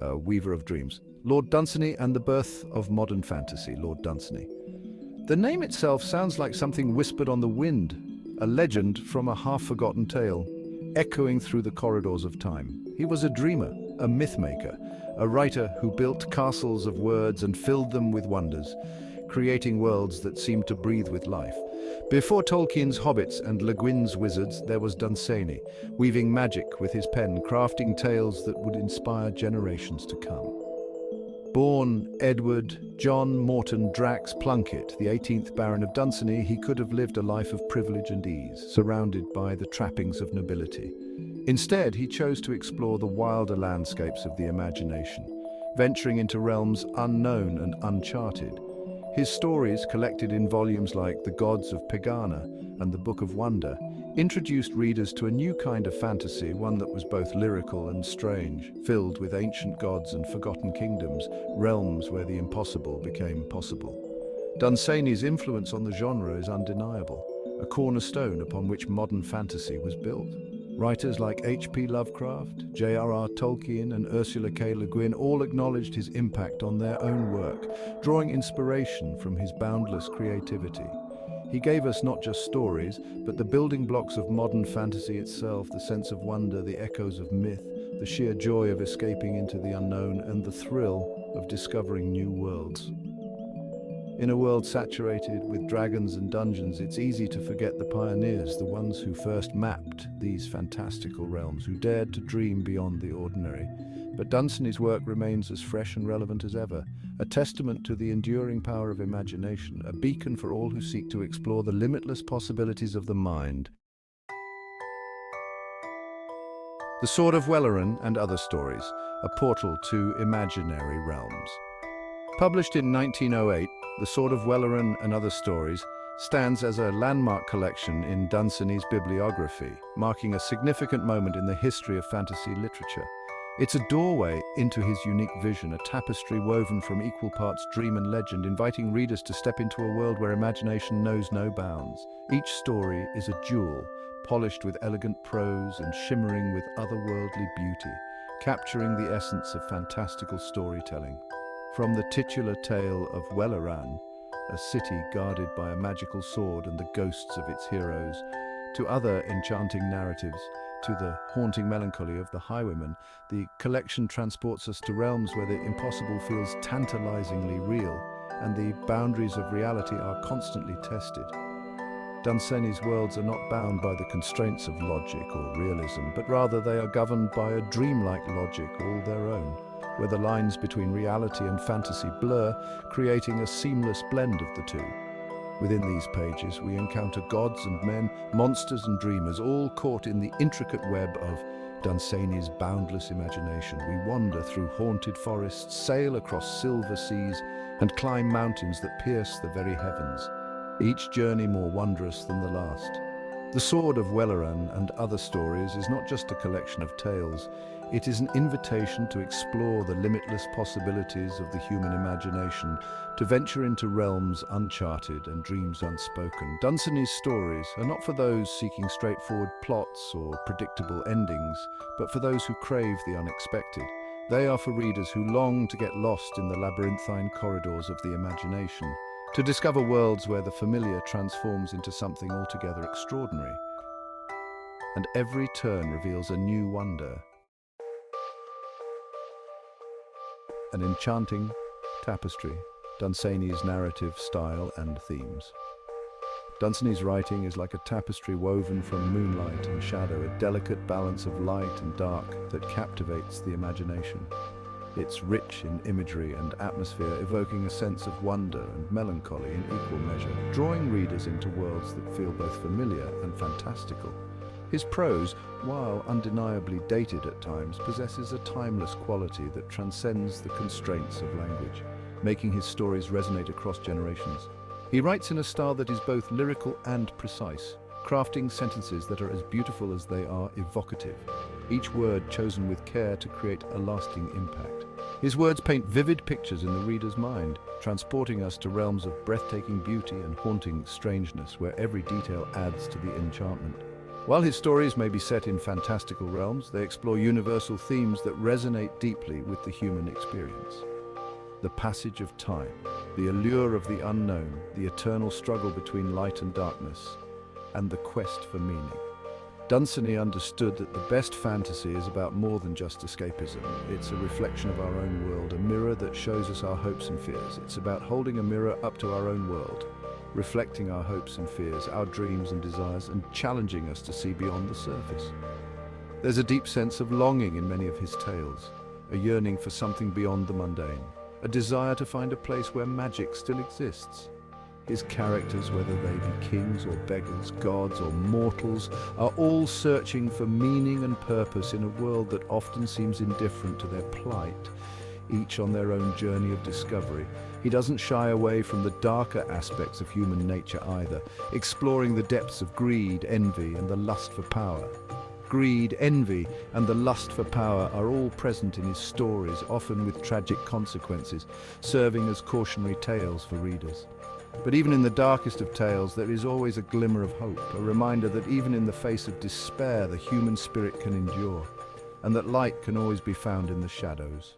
weaver of dreams. Lord Dunsany and the birth of modern fantasy, Lord Dunsany. The name itself sounds like something whispered on the wind, a legend from a half-forgotten tale, echoing through the corridors of time. He was a dreamer, a myth-maker, a writer who built castles of words and filled them with wonders, creating worlds that seemed to breathe with life. Before Tolkien's hobbits and Le Guin's wizards, there was Dunsany, weaving magic with his pen, crafting tales that would inspire generations to come. Born Edward John Morton Drax Plunkett, the 18th Baron of Dunsany, he could have lived a life of privilege and ease, surrounded by the trappings of nobility. Instead, he chose to explore the wilder landscapes of the imagination, venturing into realms unknown and uncharted. His stories, collected in volumes like The Gods of Pegana and The Book of Wonder, introduced readers to a new kind of fantasy, one that was both lyrical and strange, filled with ancient gods and forgotten kingdoms, realms where the impossible became possible. Dunsany's influence on the genre is undeniable, a cornerstone upon which modern fantasy was built. Writers like H.P. Lovecraft, J.R.R. Tolkien, and Ursula K. Le Guin all acknowledged his impact on their own work, drawing inspiration from his boundless creativity. He gave us not just stories, but the building blocks of modern fantasy itself, the sense of wonder, the echoes of myth, the sheer joy of escaping into the unknown, and the thrill of discovering new worlds. In a world saturated with dragons and dungeons, it's easy to forget the pioneers, the ones who first mapped these fantastical realms, who dared to dream beyond the ordinary. But Dunsany's work remains as fresh and relevant as ever, a testament to the enduring power of imagination, a beacon for all who seek to explore the limitless possibilities of the mind. The Sword of Welleran and Other Stories, a portal to imaginary realms. Published in 1908, The Sword of Welleran and Other Stories stands as a landmark collection in Dunsany's bibliography, marking a significant moment in the history of fantasy literature. It's a doorway into his unique vision, a tapestry woven from equal parts dream and legend, inviting readers to step into a world where imagination knows no bounds. Each story is a jewel, polished with elegant prose and shimmering with otherworldly beauty, capturing the essence of fantastical storytelling. From the titular tale of Welleran, a city guarded by a magical sword and the ghosts of its heroes, to other enchanting narratives, to the haunting melancholy of the highwayman, the collection transports us to realms where the impossible feels tantalizingly real and the boundaries of reality are constantly tested. Dunsany's worlds are not bound by the constraints of logic or realism, but rather they are governed by a dreamlike logic all their own, where the lines between reality and fantasy blur, creating a seamless blend of the two. Within these pages, we encounter gods and men, monsters and dreamers, all caught in the intricate web of Dunsany's boundless imagination. We wander through haunted forests, sail across silver seas, and climb mountains that pierce the very heavens, each journey more wondrous than the last. The Sword of Welleran and Other Stories is not just a collection of tales, it is an invitation to explore the limitless possibilities of the human imagination, to venture into realms uncharted and dreams unspoken. Dunsany's stories are not for those seeking straightforward plots or predictable endings, but for those who crave the unexpected. They are for readers who long to get lost in the labyrinthine corridors of the imagination, to discover worlds where the familiar transforms into something altogether extraordinary. And every turn reveals a new wonder. An enchanting tapestry, Dunsany's narrative style and themes. Dunsany's writing is like a tapestry woven from moonlight and shadow, a delicate balance of light and dark that captivates the imagination. It's rich in imagery and atmosphere, evoking a sense of wonder and melancholy in equal measure, drawing readers into worlds that feel both familiar and fantastical. His prose, while undeniably dated at times, possesses a timeless quality that transcends the constraints of language, making his stories resonate across generations. He writes in a style that is both lyrical and precise, crafting sentences that are as beautiful as they are evocative, each word chosen with care to create a lasting impact. His words paint vivid pictures in the reader's mind, transporting us to realms of breathtaking beauty and haunting strangeness, where every detail adds to the enchantment. While his stories may be set in fantastical realms, they explore universal themes that resonate deeply with the human experience. The passage of time, the allure of the unknown, the eternal struggle between light and darkness, and the quest for meaning. Dunsany understood that the best fantasy is about more than just escapism. It's a reflection of our own world, a mirror that shows us our hopes and fears. It's about holding a mirror up to our own world, reflecting our hopes and fears, our dreams and desires, and challenging us to see beyond the surface. There's a deep sense of longing in many of his tales, a yearning for something beyond the mundane, a desire to find a place where magic still exists. His characters, whether they be kings or beggars, gods or mortals, are all searching for meaning and purpose in a world that often seems indifferent to their plight, each on their own journey of discovery. He doesn't shy away from the darker aspects of human nature either, exploring the depths of greed, envy, and the lust for power. Greed, envy, and the lust for power are all present in his stories, often with tragic consequences, serving as cautionary tales for readers. But even in the darkest of tales, there is always a glimmer of hope, a reminder that even in the face of despair, the human spirit can endure, and that light can always be found in the shadows.